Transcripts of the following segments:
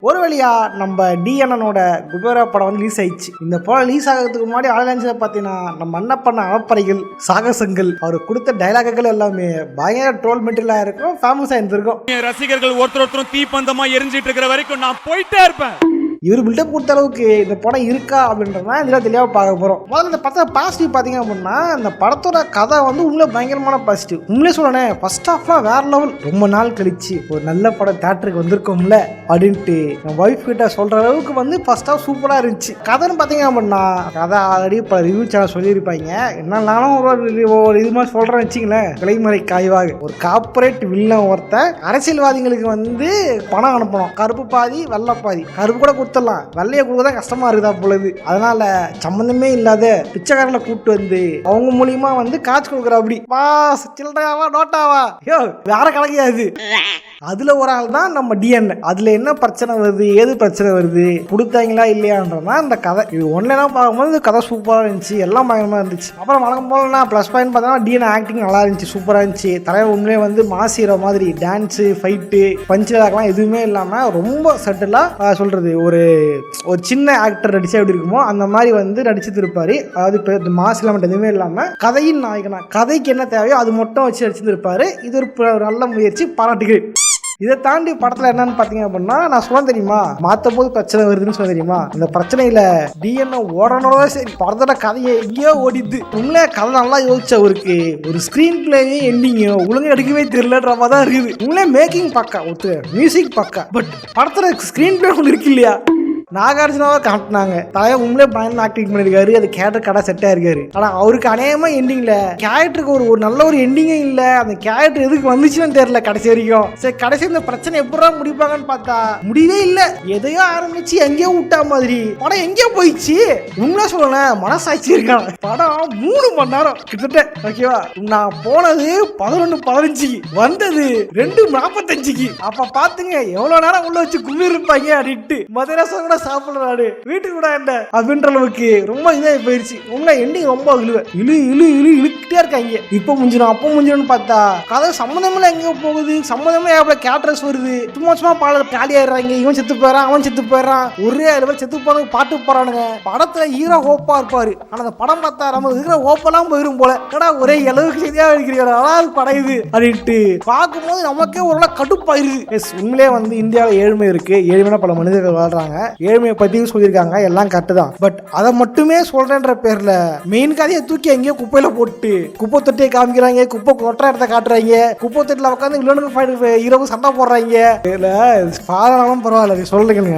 ஒரு வழியா நம்ம டிஎன்எனோட குபேரா படம் வந்து ரிலீஸ் ஆயிடுச்சு. இந்த படம் ரிலீஸ் ஆகிறதுக்கு முன்னாடி ஆன்லைன்ல பார்த்தீங்கன்னா நம்ம அண்ணா பண்ண அவப்பறைகள் சாகசங்கள் அவர் கொடுத்த டைலாக்குகள் எல்லாமே பயங்கர ட்ரோல் மெட்டீரியலாக இருக்கும், ஃபேமஸாக இருந்திருக்கும். ரசிகர்கள் ஒருத்தரும் தீப்பந்தமா எரிஞ்சிட்டு இருக்கிற வரைக்கும் நான் போயிட்டே இருப்பேன். இவர் பில்டப் கொடுத்த அளவுக்கு இந்த படம் இருக்கா அப்படின்றத இதெல்லாம் தெளிவாக பார்க்க போகிறோம். முதல்ல இந்த படத்தை பாசிட்டிவ் பார்த்தீங்க அப்படின்னா இந்த படத்தோட கதை வந்து உண்மையிலே பயங்கரமான பாசிட்டிவ். உண்மையிலே சொல்லணேன் ஃபர்ஸ்ட் ஹாஃப்லாம் வேற லெவல். ரொம்ப நாள் கழிச்சு ஒரு நல்ல படம் தேட்டருக்கு வந்திருக்கோம்ல அப்படின்ட்டு என் ஒய்ஃப் கிட்ட சொல்கிற அளவுக்கு வந்து ஃபர்ஸ்ட் ஹாஃப் சூப்பராக இருந்துச்சு. கதைன்னு பார்த்தீங்க அப்படின்னா கதை ஆல்ரெடி இப்போ ரிவ்யூ சேனல் சொல்லியிருப்பாங்க. என்னன்னாலும் ஒரு இது மாதிரி சொல்கிறேன்னு வச்சிங்களேன். விலைமறை காய்வாக ஒரு கார்பரேட் வில்லன் ஒருத்தன் அரசியல்வாதிகளுக்கு வந்து பணம் அனுப்பணும். கருப்பு பாதி வெள்ளை பாதி. கருப்பு கூட கொடுத்துடலாம், வெள்ளையை கொடுக்கதான் கஷ்டமா இருக்குதா பொழுது. அதனால சம்பந்தமே இல்லாத பிச்சைக்காரனை கூப்பிட்டு வந்து அவங்க மூலியமா வந்து காசு கொடுக்குற. அப்படி பாஸ் சில்லறையாவா நோட்டாவா யோ வேற கணக்கையாது. அதுல ஒரு ஆள் தான் நம்ம டிஎன். அதுல என்ன பிரச்சனை வருது, ஏது பிரச்சனை வருது, கொடுத்தாங்களா இல்லையான்றதான் இந்த கதை. இது ஒன்லாம் பார்க்கும்போது கதை சூப்பரா இருந்துச்சு, எல்லாம் பயங்கரமா இருந்துச்சு. அப்புறம் வழக்கம் போல பிளஸ் பாயிண்ட் பார்த்தா டிஎன் ஆக்டிங் நல்லா இருந்துச்சு, சூப்பரா இருந்துச்சு. தலைவர் உண்மையிலே வந்து மாசிற மாதிரி டான்ஸு ஃபைட்டு பஞ்சுலாம் எதுவுமே இல்லாம ரொம்ப செட்டிலா சொல்றது ஒரு சின்ன ஆக்டர் நடிச்சா எப்படி இருக்குமோ அந்த மாதிரி வந்து நடிச்சுட்டு இருப்பாரு. அதாவது மாஸ் இல்லாம எதுவுமே இல்லாம கதையின் நாயகனா கதைக்கு என்ன தேவையோ அது மட்டும் வச்சு நடிச்சுட்டு இருப்பாரு. இது ஒரு நல்ல முயற்சி, பாராட்டுகிறேன். இதை தாண்டி படத்துல என்னன்னு பாத்தீங்க அப்படின்னா நான் சொல்ல தெரியுமா மாத்த போது பிரச்சனை வருதுன்னு சொல்ல தெரியுமா. இந்த பிரச்சனையில டிஎன்ஏ ஓடனோட சரி படத்தோட கதையை எங்கேயோ ஓடிது. உண்மையிலே கதை நல்லா யோசிச்சவருக்கு ஒரு ஸ்கிரீன் பிளேயும் எண்டிங்கும் ஒழுங்கு எடுக்கவே தெரியலன்ற மாதிரி தான் இருக்குது. உண்மையிலே மேக்கிங் பக்கா, ஒத்து மியூசிக் பக்கா, பட் படத்துல ஸ்கிரீன் பிளே ஒன்று இருக்கு இல்லையா. நாகார்ஜுனாவை காட்டினாங்க, தலைவர் உங்களே பயந்து ஆக்டிங் பண்ணிருக்காரு, அது கேரக்டர் கடை செட் ஆயிருக்காரு. ஆனா அவருக்கு அநேகமா எண்டிங்ல கேரக்டருக்கு ஒரு நல்ல ஒரு எண்டிங்கே இல்ல. அந்த கேரக்டர் எதுக்கு வந்துச்சுன்னு தெரியல கடைசி வரைக்கும். சரி கடைசி இந்த பிரச்சனை எப்படா முடிப்பாங்கன்னு பார்த்தா முடியவே இல்ல. எதையோ ஆரம்பிச்சு எங்கேயோ விட்டா மாதிரி படம் எங்கேயோ போயிடுச்சு. உண்மையா சொல்லணும் மனசாட்சி இருக்காங்க. படம் 3 மணி நேரம் கிட்டத்தட்ட. ஓகேவா, நான் போனது 11:15 வந்தது 2:45. அப்ப பாத்துங்க எவ்வளவு நேரம் உள்ள வச்சு கும்பி இருப்பாங்க அப்படின்ட்டு. மதுரை சாப்பிடுறாரு வீட்டுக்கு கூட என்ன அப்படின்ற அளவுக்கு ரொம்ப இதா போயிருச்சு. உங்களை எண்டிங் ரொம்ப இழுக்கிட்டே இருக்காங்க. இப்ப முடிஞ்சிடும் அப்ப முடிஞ்சிடும் பார்த்தா கதை சம்மந்தமில்ல எங்க போகுது, சம்மந்தமே கேரக்டர்ஸ் வருது. சும்மா பால காலி ஆயிடுறாங்க. இவன் செத்து போயிடறான், அவன் செத்து போயிடறான், ஒரே அளவில் செத்து போறவங்க பாட்டு போறானுங்க. படத்துல ஹீரோ ஹோப்பா இருப்பாரு, ஆனா அந்த படம் பார்த்தா நம்ம இருக்கிற ஹோப்பெல்லாம் போயிரும் போல. ஏடா ஒரே அளவுக்கு செய்தியா இருக்கிறீங்க படம் இது அப்படின்ட்டு பார்க்கும்போது நமக்கே ஒரு கடுப்பாயிருது. உண்மையிலே வந்து இந்தியாவில் ஏழ்மை இருக்கு, ஏழ்மையான பல மனிதர்கள் வாழ்றாங்க. ஏழ்மையை பத்தி சொல்லியிருக்காங்க, எல்லாம் கரெக்ட் தான். பட் அதை மட்டுமே சொல்றேன்ற பேர்ல மெயின் கதையை தூக்கி எங்கேயோ குப்பையில போட்டு குப்பை தொட்டியை காமிக்கிறாங்க, குப்பை கொட்டுற இடத்த காட்டுறாங்க, குப்பை தொட்டில உட்காந்து வில்லனுக்கு இரவு சண்டை போடுறாங்க. இதுல ஃபாதராலும் பரவாயில்ல சொல்லுங்க,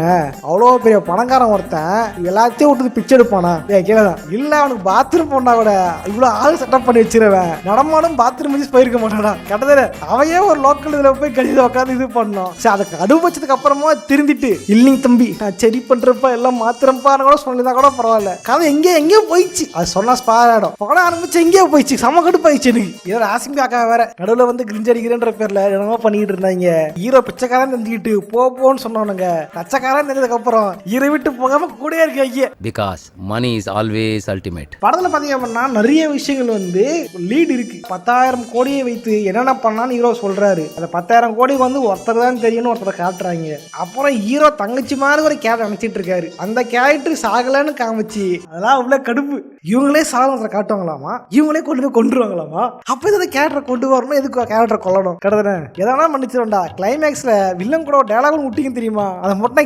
அவ்வளோ பெரிய பணக்காரன் ஒருத்தன் எல்லாத்தையும் விட்டு பிச்சை எடுப்பானா கேளதான் இல்ல. அவனுக்கு பாத்ரூம் போனா கூட இவ்வளவு ஆள் செட்டப் பண்ணி வச்சிருவேன். நடமாடும் பாத்ரூம் வச்சு போயிருக்க மாட்டானா கட்டதல. அவையே ஒரு லோக்கல் இதுல போய் கடித உட்காந்து இது பண்ணோம். சரி அதுக்கு அனுபவிச்சதுக்கு அப்புறமா திருந்திட்டு இல்லைங்க தம்பி சரி பண்றப்ப எல்லாம் மாத்திரப்பா கூட சொல்லிதான் கூட பரவாயில்ல. கதை எங்கேயோ போயிடுச்சு. அது சொன்னா ஸ்பாராடும். படம் ஆரம்பிச்சு எங்கேயோ போயிடுச்சு, சம கடுப்பாயிடுச்சு எனக்கு. இதோ ஆசிம் காக்கா வேற நடுவில் வந்து கிரிஞ்ச் அடிக்கிறேன்ற பேர்ல என்னமோ பண்ணிட்டு இருந்தாங்க. ஹீரோ பிச்சைக்காரன் தெரிஞ்சுக்கிட்டு போன்னு சொன்னவனுங்க பச்சைக்காரன் தெரிஞ்சதுக்கு அப்புறம் ஹீரோ விட்டு போகாம கூட இருக்காங்க. Because money is always ultimate. படத்துல பாத்தீங்க அப்படின்னா நிறைய விஷயங்கள் வந்து லீட் இருக்கு. 10,000 கோடியை வைத்து என்னென்ன பண்ணான்னு ஹீரோ சொல்றாரு. அந்த 10,000 கோடி வந்து ஒருத்தர் தான் தெரியும்னு ஒருத்தர் காட்டுறாங்க. அப்புறம் ஹீரோ தங்கச்சி மாதிரி ஒரு கேரக்டர் நினைச்சிட்டு இருக்காரு. அந்த கேரக்டர் சாகலன்னு காமிச்சு அதெல்லாம் உள்ள கடுப்பு. இவங்களே சாகல காட்டுவாங்களாமா, இவங்களே கொண்டு போய் கொண்டுருவாங்களாமா. அப்ப இந்த கேரக்டர் கொண்டு வரணும், எதுக்கு கேரக்டர் கொல்லணும் கடவுளே. எதனா மன்னிச்சிடும்டா. கிளைமேக்ஸ்ல வில்லன் கூட டயலாக் விட்டீங்க தெரியுமா, அதை மட்டும்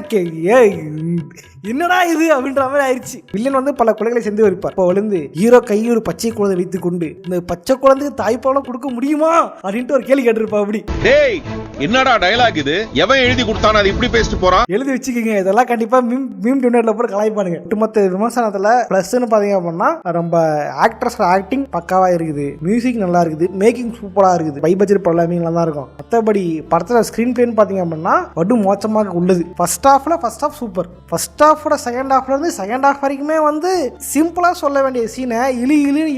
என்னடா இது அப்படின்ற மாதிரி ஆயிடுச்சு. வில்லன் வந்து பல குழந்தைகளை சென்று வைப்பார். இப்போ விழுந்து ஹீரோ கையில் ஒரு பச்சை குழந்தை வைத்துக் கொண்டு இந்த பச்சை குழந்தைக்கு தாய்ப்பாலம் கொடுக்க முடியுமா அப்படின்ட்டு ஒரு கேள்வி கேட்டிருப்பா. அப்படி என்னடா டயலாக் இது, எவன் எழுதி கொடுத்தானே அது இப்படி பேசிட்டு போறான் எழுதி வச்சுக்கோங்க. இதெல்லாம் கண்டிப்பா மீம் டுனேட்ல போட்டு கலாய்ப்பானுங்க. ஒட்டுமொத்த விமர்சனத்துல பிளஸ்ன்னு பாத்தீங்க அப்படின்னா ரொம்ப ஆக்ட்ரஸ் ஆக்டிங் பக்காவா இருக்குது, மியூசிக் நல்லா இருக்குது, மேக்கிங் சூப்பரா இருக்குது, பை பட்ஜெட் படம் நல்லா இருக்கும். மற்றபடி படத்துல ஸ்கிரீன் பிளே பாத்தீங்க அப்படின்னா வடு மோசமாக உள்ளது. First half super. ஃபர்ஸ்ட் ஹாஃபோட செகண்ட் ஹாஃப்ல இருந்து செகண்ட் ஹாஃப் வரைக்குமே வந்து சிம்பிளா சொல்ல வேண்டிய சீனை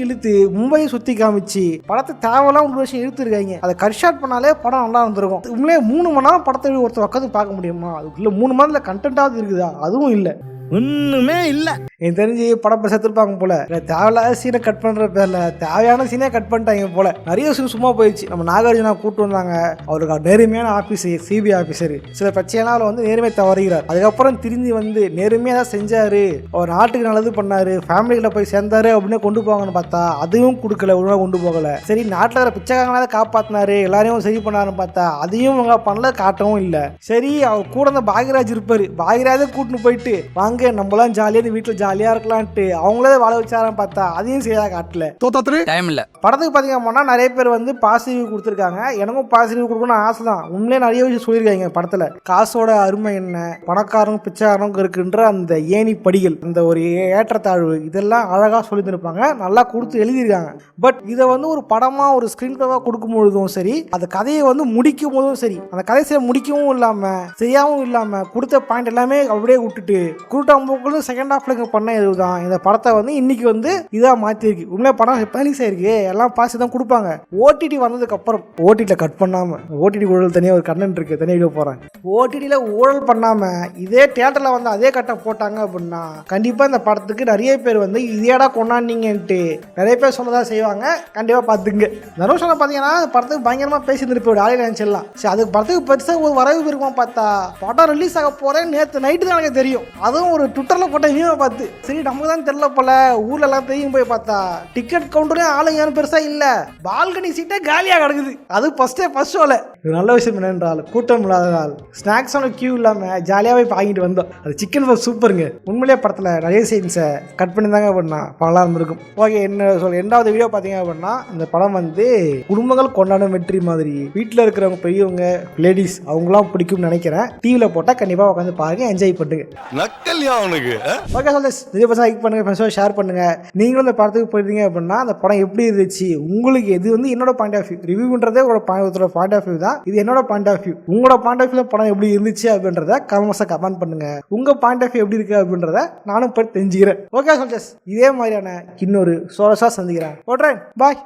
இழுத்து மும்பையை சுத்தி காமிச்சு படத்தை தேவையெல்லாம் 1 வருஷம் இழுத்துருக்காங்க. அதை கட் ஷாட் பண்ணாலே படம் நல்லா இருந்திருக்கும். உண்மையிலே 3 மணி நேரம் படத்தை ஒருத்தர் உட்காந்து பார்க்க முடியுமா? அதுக்குள்ள 3 மணி நேரத்துல கண்டென்ட்டாவது இருக்குதா? அதுவும் இல்லை. ஒண்ணுமே இல்ல. எனக்கு தெரிஞ்சு படம் செத்துருப்பாங்க போல. தேவையில்லாத சீனை கட் பண்ற பேர்ல தேவையான சீனே கட் பண்ணிட்டாங்க போல. நிறைய சீன் சும்மா போயிடுச்சு. நம்ம நாகார்ஜுனா கூட்டு வந்தாங்க, அவருக்கு நேர்மையான ஆபீசர், சிபிஐ ஆபீசர், சில பிரச்சனைனால வந்து நேர்மையை தவறுகிறார். அதுக்கப்புறம் திரும்பி வந்து நேர்மையா தான் செஞ்சாரு, அவர் நாட்டுக்கு நல்லது பண்ணாரு, ஃபேமிலியில போய் சேர்ந்தாரு அப்படின்னு கொண்டு போவாங்கன்னு பார்த்தா அதுவும் கொடுக்கல, ஒழுங்காக கொண்டு போகல. சரி, நாட்டில் இருக்கிற பிச்சைக்காரங்களாவது காப்பாத்தினாரு, எல்லாரையும் சரி பண்ணாருன்னு பார்த்தா அதையும் அவங்க பண்ணல, காட்டவும் இல்லை. சரி, அவர் கூட அந்த பாக்யராஜ் இருப்பாரு, பாக்யராஜே கூட்டின்னு போயிட்டு வாங்க நம்மளாம் ஜாலியாக வீட்டில் ஜாலியாக இருக்கலான்ட்டு அவங்களே வாழ வச்சாரன்னு பார்த்தா அதையும் சரியாக காட்டல. டைம் இல்ல. படத்துக்கு பார்த்தீங்கன்னா நிறைய பேர் வந்து பாசிட்டிவ் கொடுத்துருக்காங்க. எனக்கும் பாசிட்டிவ் கொடுக்கணும்னு ஆசை தான். உண்மையிலே நிறைய விஷயம் சொல்லியிருக்காங்க படத்தில். காசோட அருமை என்ன, பணக்காரங்க பிச்சைக்காரங்க இருக்குன்ற அந்த ஏணி படிகள், அந்த ஒரு ஏற்றத்தாழ்வு, இதெல்லாம் அழகாக சொல்லி தருப்பாங்க, நல்லா கொடுத்து எழுதியிருக்காங்க. பட் இதை வந்து ஒரு படமாக ஒரு ஸ்க்ரீன் பிளேவாக கொடுக்கும் பொழுதும் சரி, அந்த கதையை வந்து முடிக்கும் போதும் சரி, அந்த கதையை முடிக்கவும் இல்லாமல் செய்யாமல் இல்லாமல் கொடுத்த பாயிண்ட் எல்லாமே அப்படியே விட்டுட்டு குருட்டாம்பூக்களும் செகண்ட் ஹாஃப்ல பண்ண இதுதான் இந்த படத்தை வந்து இன்னைக்கு வந்து இதாக மாற்றிருக்கு. உண்மையாக படம் பேனிக்ஸ் ஆயிருக்கு, எல்லாம் பாசி தான் கொடுப்பாங்க. ஓடிடி வந்ததுக்கு அப்புறம் ஓடிடியில் கட் பண்ணாமல், ஓடிடி ஊழல் தனியாக ஒரு கண்டென்ட் இருக்குது, தனியாக வீடியோ போகிறேன். ஓடிடியில் ஊழல் பண்ணாமல் இதே தியேட்டரில் வந்து அதே கட்டை போட்டாங்க அப்படின்னா கண்டிப்பாக இந்த படத்துக்கு நிறைய பேர் வந்து இதேடா கொண்டாடிங்கன்ட்டு நிறைய பேர் சொல்லதான் செய்வாங்க. கண்டிப்பாக பார்த்துங்க. தனுஷ் பார்த்தீங்கன்னா படத்துக்கு பயங்கரமாக பேசியிருந்துருப்போம் ஆலியா நினச்சிடலாம். சரி, அதுக்கு படத்துக்கு பெருசாக ஒரு வரவு இருக்குமா பார்த்தா படம் ரிலீஸ் ஆக போகிறேன் நேற்று நைட்டு தான் எனக்கு தெரியும். அதுவும் ஒரு ட்விட்டரில் போட்ட நியூவை பார்த்து சரி நமக்கு தான் தெரியல போல, ஊரில் எல்லாம் தெரியும். போய் பார்த்தா டிக்கெட் கவுண்டரே ஆளுங்க பெருசாக இல்லை, பால்கனி சீட்டே காலியாக கிடக்குது. அது ஃபர்ஸ்ட் ஷோல. இது நல்ல விஷயம் என்னென்றால் கூட்டம் இல்லாததால் ஸ்நாக்ஸான கியூ இல்லாமல் ஜாலியாகவே வாங்கிட்டு வந்தோம். அது சிக்கன் ஃபார் சூப்பருங்க. உண்மையிலேயே படத்தில் நிறைய சீன்ஸை கட் பண்ணி தாங்க அப்படின்னா பல இருந்திருக்கும். ஓகே, என்ன சொல்ல ரெண்டாவது வீடியோ பார்த்தீங்க அப்படின்னா இந்த படம் வந்து குடும்பங்கள் கொண்டாடும் வெற்றி மாதிரி வீட்டில் இருக்கிறவங்க பெரியவங்க லேடிஸ் அவங்களாம் பிடிக்கும்னு நினைக்கிறேன். டிவியில் போட்டால் கண்டிப்பாக உட்காந்து பாருங்க, என்ஜாய் பண்ணுங்க. ஓகே சொல்லுஸ், லைக் பண்ணுங்க, ஃப்ரெண்ட்ஸோட ஷேர் பண்ணுங்க. நீங்களும் இந்த படத்துக்கு போயிருந்தீங்க அப்படின்னா அந்த படம் எப்படி இருந்துச்சு, உங்களுக்கு எது வந்து என்னோட பாயிண்ட் ஆஃப் வியூ, ரிவ்யூன்றதே ஒரு பாயிண்ட் ஆஃப் வியூ தான், இது என்னோட பாயிண்ட் ஆஃப் வியூ. உங்களோட பாயிண்ட் ஆஃப் வியூ படம் எப்படி இருந்துச்சு அப்படின்றத கமெண்ட் பண்ணுங்க. உங்க பாயிண்ட் ஆஃப் வியூ எப்படி இருக்கு அப்படின்றத நானும் போய் தெரிஞ்சுக்கிறேன். ஓகே சொல்லுஸ், இதே மாதிரியான இன்னொரு சோரஸா சந்திக்கிறேன். ஓட்றேன், பாய்.